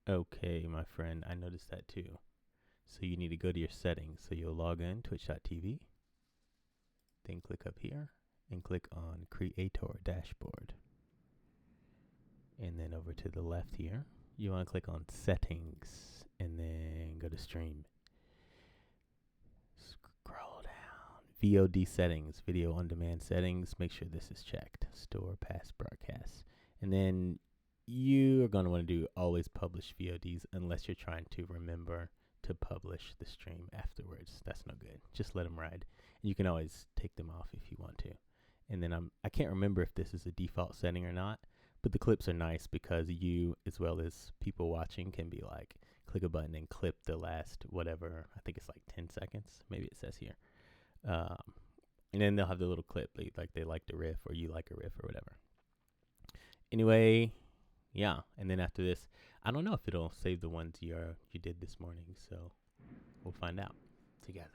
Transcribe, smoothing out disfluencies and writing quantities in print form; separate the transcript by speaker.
Speaker 1: Okay, my friend, I noticed that too. So you need to go to your settings. So you'll log in twitch.tv, then click up here and click on Creator Dashboard. And then over to the left here, you want to click on Settings and then go to Stream. Scroll down. VOD settings, video on demand settings. Make sure this is checked. Store past broadcasts. And then you are going to want to do always publish VODs unless you're trying to remember to publish the stream afterwards. That's no good. Just let them ride. And you can always take them off if you want to. And then I can't remember if this is a default setting or not, but the clips are nice because you, as well as people watching, can be like, click a button and clip the last whatever. I think it's like 10 seconds. Maybe it says here. And then they'll have the little clip, like they like the riff or you like a riff or whatever. Anyway, yeah. And then after this, I don't know if it'll save the ones you did this morning. So we'll find out together.